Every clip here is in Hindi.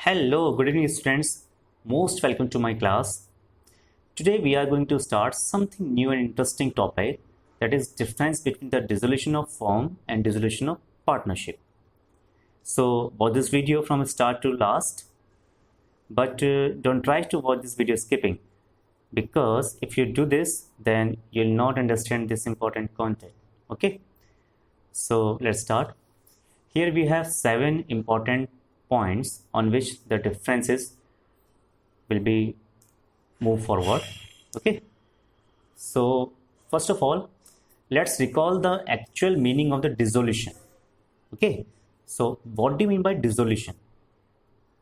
Hello, good evening, students. Most welcome to my class. Today we are going to start something new and interesting topic, that is difference between the dissolution of firm and dissolution of partnership. So watch this video from start to last, but don't try to watch this video skipping, because if you do this, then you'll not understand this important content. Okay, so let's start. Here we have 7 important points on which the differences will be moved forward. Okay, so first of all, let's recall the actual meaning of the dissolution. Okay, so what do you mean by dissolution?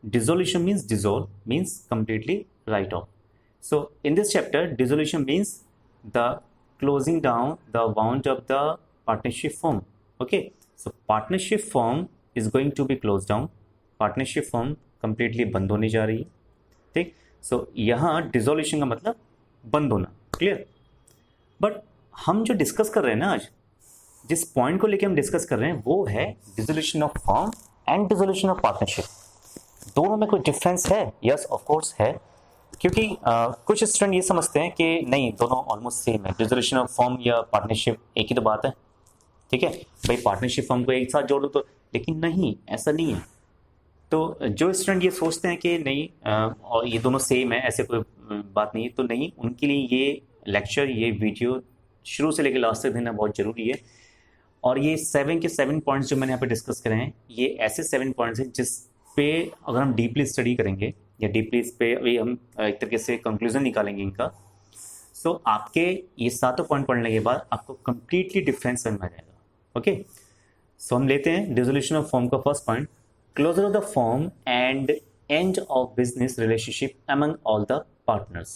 Dissolution means dissolve, means completely write off. So in this chapter, dissolution means the closing down, the wound of the partnership firm. Okay, so partnership firm is going to be closed down. Partnership form completely बंद होने जा रही है. ठीक, सो यहाँ डिसोल्यूशन का मतलब बंद होना. क्लियर. बट हम जो डिस्कस कर रहे हैं ना आज, जिस पॉइंट को लेके हम डिस्कस कर रहे हैं वो है dissolution of form and dissolution of partnership. दोनों में कोई डिफरेंस है? यस, ऑफ कोर्स है. क्योंकि कुछ स्टूडेंट ये समझते हैं कि नहीं, दोनों ऑलमोस्ट सेम है. डिसोल्यूशन ऑफ फॉर्म या पार्टनरशिप एक ही तो बात है. ठीक है भाई, पार्टनरशिप फॉर्म को एक साथ जोड़ दो तो, लेकिन नहीं, ऐसा नहीं है. तो जो स्टूडेंट ये सोचते हैं कि नहीं और ये दोनों सेम है, ऐसे कोई बात नहीं है, तो नहीं, उनके लिए ये लेक्चर, ये वीडियो शुरू से लेकर लास्ट तक देना बहुत ज़रूरी है. और ये 7 के 7 पॉइंट्स जो मैंने यहाँ पे डिस्कस करे हैं, ये ऐसे 7 पॉइंट्स हैं जिस पे अगर हम डीपली स्टडी करेंगे या डीपली इस पे अभी हम एक तरीके से कंक्लूजन निकालेंगे इनका, सो आपके ये 7 पॉइंट पढ़ने के बाद आपको कंप्लीटली डिफरेंस समझ में आ जाएगा. ओके, सो हम लेते हैं डिसोल्यूशन ऑफ फॉर्म का first point. Closure of the firm and end of business relationship among all the partners.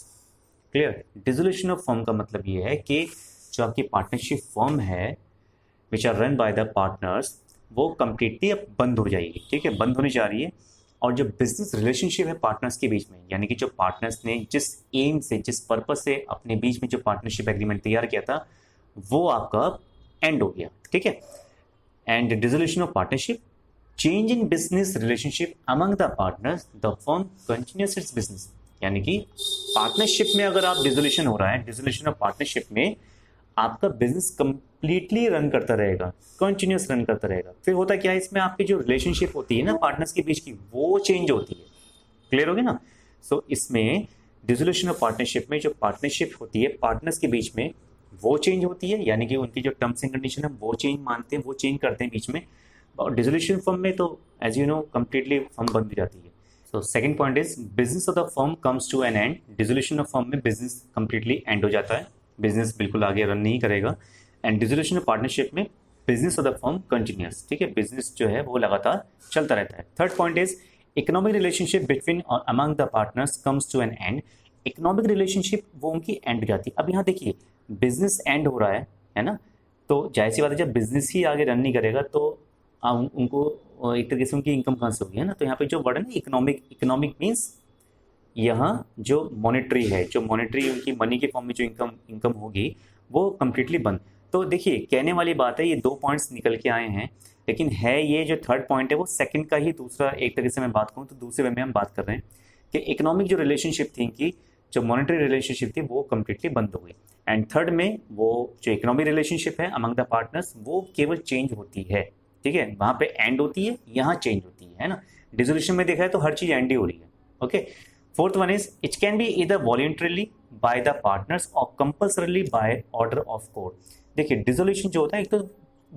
Clear? Dissolution of firm का मतलब ये है कि जो आपकी पार्टनरशिप फर्म है which are run by the partners, वो completely अब बंद हो जाएगी. ठीक है, बंद होने जा रही है. और जो बिजनेस रिलेशनशिप है पार्टनर्स के बीच में, यानी कि जो पार्टनर्स ने जिस एम से, जिस पर्पज से अपने बीच में जो पार्टनरशिप एग्रीमेंट तैयार किया था, वो आपका एंड हो गया. ठीक है. And dissolution of partnership, change in business relationship among the partners, the firm continuous it's business. यानी कि पार्टनरशिप में अगर आप डिसोल्यूशन हो रहा है, डिसोल्यूशन ऑफ पार्टनरशिप में आपका बिजनेस कंप्लीटली रन करता रहेगा, कंटिन्यूस रन करता रहेगा. फिर होता क्या है, इसमें आपकी जो रिलेशनशिप होती है ना पार्टनर्स के बीच की, वो चेंज होती है. क्लियर हो गया ना. सो इसमें डिसोल्यूशन ऑफ पार्टनरशिप में जो पार्टनरशिप होती है पार्टनर्स के बीच में, वो चेंज होती है. यानी कि उनकी जो टर्म्स एंड कंडीशन है वो चेंज मानते हैं, वो चेंज करते हैं बीच में. और डिसोल्यूशन फर्म में तो as you know completely firm बंद हो जाती है. So second point is business of the firm comes to an end. Dissolution of firm में बिजनेस कंप्लीटली एंड हो जाता है, बिजनेस बिल्कुल आगे रन नहीं करेगा. एंड डिसोल्यूशन ऑफ पार्टनरशिप में business of the firm continues. ठीक है, बिजनेस जो है वो लगातार चलता रहता है. Third point is economic relationship between or among the partners comes to an end. Economic relationship वो उनकी एंड हो जाती है. अब यहाँ देखिए, बिजनेस एंड हो रहा है ना, तो जाहिर सी बात है जब बिजनेस ही आगे रन नहीं करेगा तो उनको एक तरीके से उनकी इनकम कहाँ से होगी, है ना. तो यहाँ पे जो वर्ड है ना इकोनॉमिक, इकोनॉमिक मीन्स यहाँ जो मॉनेटरी है, जो मॉनेटरी उनकी मनी के फॉर्म में जो इनकम होगी वो कम्प्लीटली बंद. तो देखिए, कहने वाली बात है, ये 2 पॉइंट्स निकल के आए हैं, लेकिन है ये जो थर्ड पॉइंट है वो सेकंड का ही दूसरा, एक तरीके से मैं बात करूँ तो दूसरे वे में हम बात कर रहे हैं कि इकोनॉमिक जो रिलेशनशिप थी इनकी, जो मॉनेटरी रिलेशनशिप थी वो कम्प्लीटली बंद हो गई. एंड थर्ड में वो जो इकोनॉमिक रिलेशनशिप है अमंग द पार्टनर्स, वो केवल चेंज होती है. ठीक है, वहाँ पे एंड होती है, यहाँ चेंज होती है ना. डिसोल्यूशन में देखा है तो हर चीज एंड ही हो रही है. Okay. Fourth one is it can be either voluntarily by the partners or compulsorily by order of court. देखिए, डिसोल्यूशन जो होता है एक तो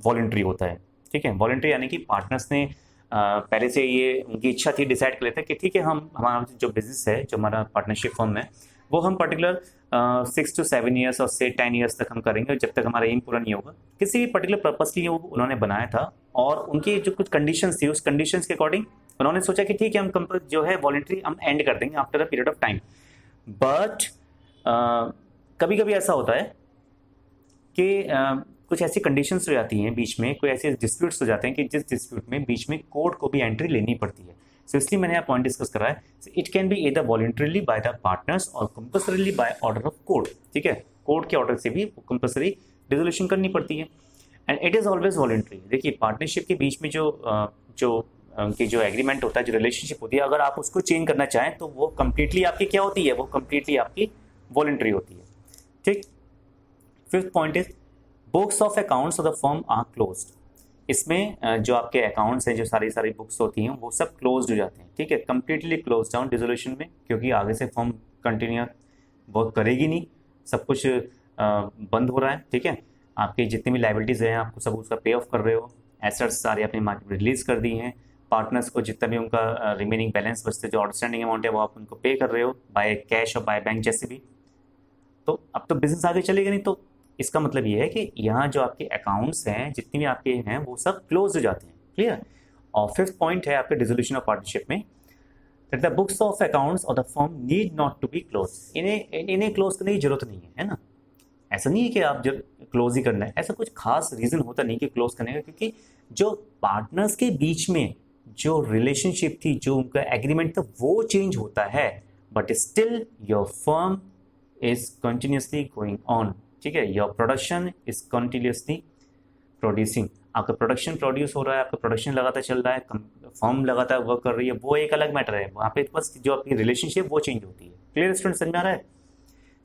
वॉलंटरी होता है. ठीक है, वॉलंटरी यानी कि पार्टनर्स ने पहले से ये उनकी इच्छा थी, डिसाइड कर लेते हैं कि ठीक है, हम हमारा जो बिजनेस है, जो हमारा पार्टनरशिप फर्म है, वो हम पर्टिकुलर 6 to 7 ईयर्स और से 10 ईयर्स तक हम करेंगे, जब तक हमारा एम पूरा नहीं होगा. किसी भी पर्टिकुलर पर्पस के लिए वो उन्होंने बनाया था, और उनकी जो कुछ कंडीशंस थी, उस कंडीशंस के अकॉर्डिंग उन्होंने सोचा कि ठीक है, हम जो है वॉलंटरी हम एंड कर देंगे after a period of time. But कभी कभी ऐसा होता है कि कुछ ऐसी कंडीशंस हो जाती हैं बीच में, कोई ऐसे डिस्प्यूट्स हो जाते हैं कि जिस डिस्प्यूट में बीच में कोर्ट को भी एंट्री लेनी पड़ती है. सो इसलिए मैंने यहाँ पॉइंट डिस्कस करा है. It can be either voluntarily by the partners or compulsorily by order of court. ठीक है, कोर्ट के ऑर्डर से भी कंपल्सरी डिसोल्यूशन करनी पड़ती है. And it is always voluntary. देखिए, पार्टनरशिप के बीच में जो उनकी जो एग्रीमेंट होता है, जो रिलेशनशिप होती है, अगर आप उसको चेंज करना चाहें तो वो कम्प्लीटली आपकी क्या होती है, वो कम्प्लीटली आपकी वॉलंटरी होती है। ठीक। Fifth point is books of accounts of the firm are closed. इसमें जो आपके अकाउंट्स हैं, जो सारी बुक्स होती हैं, वो सब क्लोज्ड हो जाते हैं। ठीक है, कंप्लीटली क्लोज डाउन डिसोल्यूशन में, क्योंकि आगे से फर्म कंटिन्यू वर्क करेगी नहीं, सब कुछ बंद हो रहा है। ठीक है, आपकी जितनी भी लाइबिलिटीज़ हैं आपको सब उसका पे ऑफ कर रहे हो, एसेट्स सारे अपने मार्केट में रिलीज कर दी हैं, पार्टनर्स को जितना भी उनका रिमेनिंग बैलेंस बचते, जो आउटस्टैंडिंग अमाउंट है वो आप उनको पे कर रहे हो बाय कैश और बाय बैंक जैसे भी। तो अब तो बिजनेस आगे चलेगा नहीं, तो इसका मतलब ये है कि यहाँ जो आपके अकाउंट्स हैं, जितने भी आपके हैं, वो सब क्लोज हो जाते हैं। क्लियर। और फिफ्थ पॉइंट है आपके डिसोल्यूशन ऑफ पार्टनरशिप में, that the books of accounts of the firm need not to be close. इन्हें क्लोज करने की जरूरत नहीं है ना। ऐसा नहीं है कि आप जब क्लोज ही करना है, ऐसा कुछ खास रीजन होता नहीं कि क्लोज करने का, क्योंकि जो पार्टनर्स के बीच में जो रिलेशनशिप थी, जो उनका एग्रीमेंट था, वो चेंज होता है, but still your firm is continuously going on. ठीक है, your production is continuously producing. आपका प्रोडक्शन प्रोड्यूस हो रहा है, आपका प्रोडक्शन लगातार चल रहा है, फर्म लगातार वर्क कर रही है, वो एक अलग मैटर है। वहाँ पे बस जो आपकी रिलेशनशिप वो चेंज होती है। क्लियर स्टूडेंट, समझ में आ रहा है?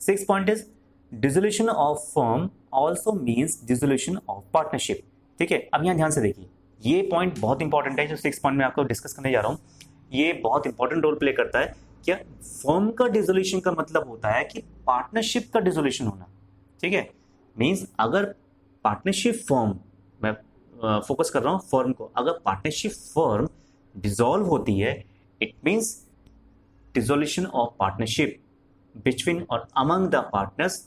Six point is dissolution of firm also means dissolution of partnership. ठीक है, अब यहाँ ध्यान से देखिए, ये पॉइंट बहुत इंपॉर्टेंट है जो सिक्स पॉइंट में आपको डिस्कस करने जा रहा हूँ। ये बहुत इंपॉर्टेंट रोल प्ले करता है। क्या फर्म का डिसोल्यूशन का मतलब होता है कि पार्टनरशिप का डिसोल्यूशन होना। ठीक है, मीन्स अगर पार्टनरशिप फर्म, मैं फोकस कर रहा हूँ फर्म को, अगर पार्टनरशिप फर्म डिसॉल्व होती है, it means dissolution of partnership between or among the partners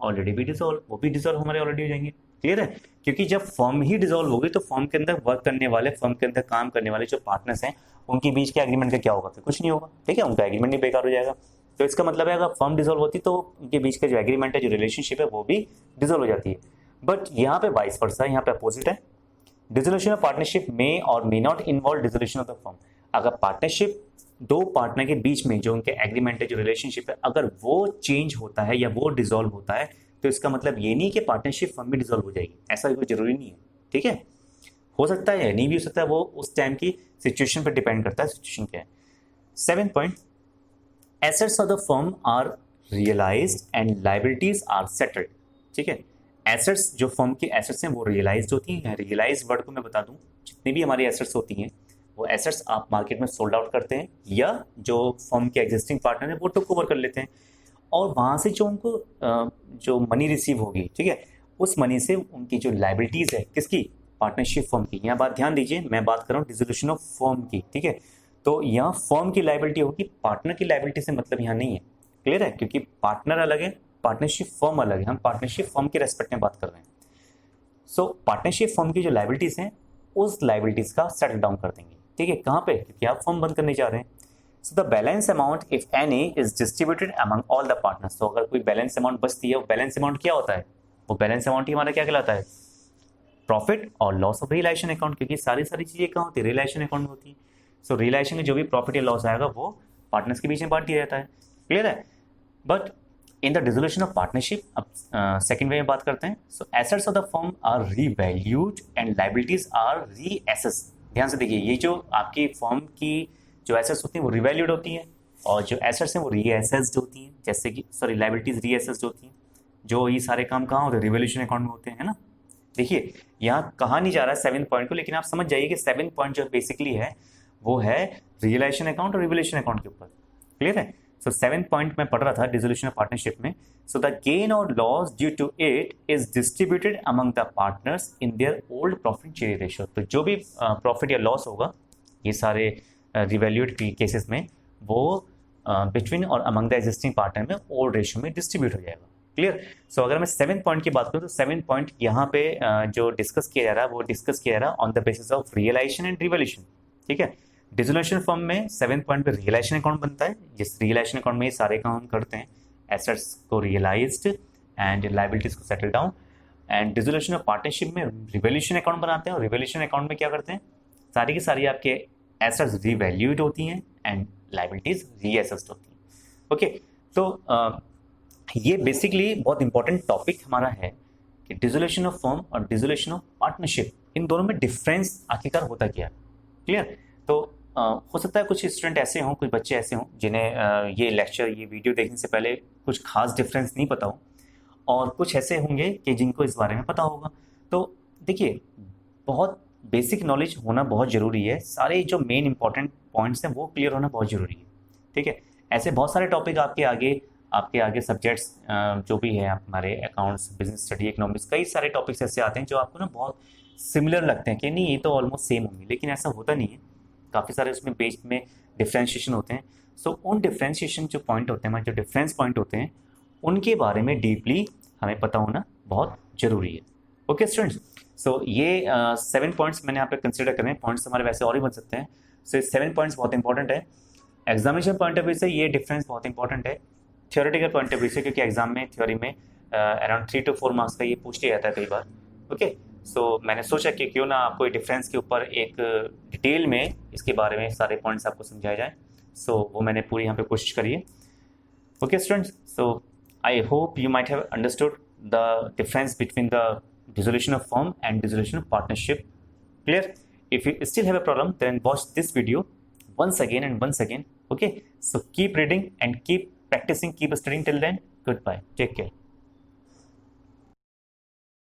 already भी डिसॉल्व, वो भी डिसॉल्व हमारे ऑलरेडी हो जाएंगे। क्लियर है? क्योंकि जब फर्म ही डिसॉल्व होगी तो फर्म के अंदर वर्क करने वाले, फर्म के अंदर काम करने वाले जो पार्टनर्स हैं, उनके बीच के एग्रीमेंट का क्या होगा? फिर कुछ नहीं होगा। ठीक है, उनका एग्रीमेंट ही बेकार हो जाएगा। तो इसका मतलब है अगर फर्म डिसॉल्व होती तो उनके बीच का जो एग्रीमेंट है, जो रिलेशनशिप है, वो भी डिसॉल्व हो जाती है। बट यहाँ पे वाइस वर्सा है, यहाँ पे अपोजिट है। डिसोल्यूशन ऑफ पार्टनरशिप मे और may not involve dissolution of the firm. अगर पार्टनरशिप दो पार्टनर के बीच में जो उनके एग्रीमेंट है, जो रिलेशनशिप है, अगर वो चेंज होता है या वो डिसॉल्व होता है, तो इसका मतलब ये नहीं कि पार्टनरशिप फर्म में डिसॉल्व हो जाएगी। ऐसा कोई जरूरी नहीं है। ठीक है, हो सकता है, नहीं भी हो सकता है, वो उस टाइम की सिचुएशन पर डिपेंड करता है, सिचुएशन क्या है। Seventh point, assets of the firm are realised and liabilities are settled. ठीक है, एसेट्स, जो फर्म की एसेट्स हैं वो रियलाइज्ड होती हैं। रियलाइज वर्ड को मैं बता दूं, जितनी भी हमारी एसेट्स होती हैं, वो एसेट्स आप मार्केट में सोल्ड आउट करते हैं, या जो फर्म के एग्जिस्टिंग पार्टनर है वो टेक ओवर कर लेते हैं, और वहाँ से जो उनको जो मनी रिसीव होगी, ठीक है, उस मनी से उनकी जो लायबिलिटीज़ है, किसकी? पार्टनरशिप फर्म की। यहाँ बात ध्यान दीजिए, मैं बात कर रहा हूँ डिसोल्यूशन ऑफ फर्म की। ठीक है, तो यहाँ फर्म की लायबिलिटी होगी, पार्टनर की लायबिलिटी से मतलब यहाँ नहीं है। क्लियर है? क्योंकि पार्टनर अलग है, पार्टनरशिप फर्म अलग है। हम पार्टनरशिप फर्म के रेस्पेक्ट में बात कर रहे हैं। सो पार्टनरशिप फर्म की जो लायबिलिटीज़ हैं, उस लायबिलिटीज़ का सेटल डाउन कर देंगे। ठीक है, कहाँ पे? क्योंकि आप फर्म बंद करने जा रहे हैं। So the balance amount if any is distributed among all the partners. तो अगर कोई बैलेंस अमाउंट बचती है, वो बैलेंस अमाउंट क्या होता है? वो बैलेंस अमाउंट ही हमारा क्या कहलाता है? प्रॉफिट और लॉस ऑफ रियलाइजेशन अकाउंट। क्योंकि सारी चीज़ें कहाँ होती है? रियलाइजेशन अकाउंट में होती है। सो रियलाइजेशन में जो भी प्रॉफिट या लॉस आएगा वो पार्टनर्स के बीच में बांट दिया जाता है। क्लियर है? But in the dissolution of partnership, अब सेकेंड वे में बात करते हैं। So assets of the firm are revalued and liabilities are reassess. ध्यान से देखिए, ये जो आपकी फर्म की जो एसेट्स होती हैं वो रिवैल्यूड होती हैं, और जो एसेट्स हैं वो रीअसेस्ड होती हैं। जैसे कि लायबिलिटीज रीअसेस्ड होती हैं। जो ये सारे काम कहाँ होते हैं? रिवैल्यूएशन अकाउंट में होते हैं, है ना। देखिए, यहाँ कहा नहीं जा रहा है सेवेंथ पॉइंट को, लेकिन आप समझ जाइए कि सेवेंथ पॉइंट जो बेसिकली है वो है रियलाइजेशन अकाउंट और रिवैल्यूएशन अकाउंट के ऊपर। क्लियर है? सो सेवेंथ पॉइंट में पढ़ रहा था डिसोल्यूशन ऑफ पार्टनरशिप में। सो द गेन और loss due to it is distributed among the partners in their old profit share ratio. तो जो भी प्रॉफिट या लॉस होगा, ये सारे रिवैल्यूड केसेस में, वो between or among the existing partner में ओल्ड रेशियो में डिस्ट्रीब्यूट हो जाएगा। क्लियर? सो अगर मैं सेवेंथ पॉइंट की बात करूँ तो सेवेंथ पॉइंट यहाँ पे जो डिस्कस किया जा रहा है, वो डिस्कस किया जा रहा है on the basis of realisation and revaluation. ठीक है, डिसोल्यूशन फर्म में सेवेंथ पॉइंट पे रियलाइजेशन अकाउंट बनता है। जिस रियलाइजेशन अकाउंट में ये सारे काम हम करते हैं, एसेट्स को रियलाइज्ड एंड लायबिलिटीज को settle down. And dissolution of partnership में रिवैल्यूएशन अकाउंट बनाते हैं, और रिवैल्यूएशन अकाउंट में क्या करते हैं? सारी की सारी आपके एसेट्स रिवैल्यूड होती हैं एंड लायबिलिटीज रीअसेस्ड होती हैं। ओके, तो ये बेसिकली बहुत इंपॉर्टेंट टॉपिक हमारा है कि डिसोल्यूशन ऑफ फर्म और डिसोल्यूशन ऑफ पार्टनरशिप, इन दोनों में डिफरेंस आखिरकार होता क्या है। क्लियर? तो हो सकता है कुछ स्टूडेंट ऐसे हों, कुछ बच्चे ऐसे हों जिन्हें ये लेक्चर, ये वीडियो देखने से पहले कुछ खास डिफरेंस नहीं पता हो, और कुछ ऐसे होंगे कि जिनको इस बारे में पता होगा। तो देखिए, बहुत बेसिक नॉलेज होना बहुत ज़रूरी है, सारे जो मेन इंपॉर्टेंट पॉइंट्स हैं वो क्लियर होना बहुत ज़रूरी है। ठीक है, ऐसे बहुत सारे टॉपिक आपके आगे सब्जेक्ट्स जो भी है, हमारे अकाउंट्स, बिजनेस स्टडी, इकोनॉमिक्स, कई सारे टॉपिक्स ऐसे आते हैं जो आपको ना बहुत सिमिलर लगते हैं कि नहीं ये तो ऑलमोस्ट सेम होंगे, लेकिन ऐसा होता नहीं है। काफ़ी सारे उसमें बेस में डिफ्रेंशिएशन होते हैं। सो उन डिफ्रेंशिएशन जो पॉइंट होते हैं, हमारे जो डिफरेंस पॉइंट होते हैं, उनके बारे में डीपली हमें पता होना बहुत ज़रूरी है। ओके स्टूडेंट्स, सो ये 7 पॉइंट्स मैंने यहाँ पे कंसिडर करें। पॉइंट्स हमारे वैसे और ही बन सकते हैं। सो ये 7 पॉइंट्स बहुत इंपॉर्टेंट है। एग्जामिनेशन पॉइंट ऑफ व्यू से ये डिफरेंस बहुत इंपॉर्टेंट है। थियोरेटिकल पॉइंट ऑफ व्यू से, क्योंकि एग्जाम में थ्योरी में अराउंड 3 to 4 मार्क्स का ये पूछ लिया जाता है कई बार। ओके, सो मैंने सोचा कि क्यों ना आपको डिफरेंस के ऊपर एक डिटेल में इसके बारे में सारे पॉइंट्स आपको समझाए जाए। सो वो मैंने पूरी यहाँ पे कोशिश करी है। Okay students, so I hope you might have understood the difference between the dissolution of firm and dissolution of partnership. Clear? If you still have a problem, then watch this video once again and once again. Okay, so keep reading and keep practicing, keep studying till then. Goodbye, take care.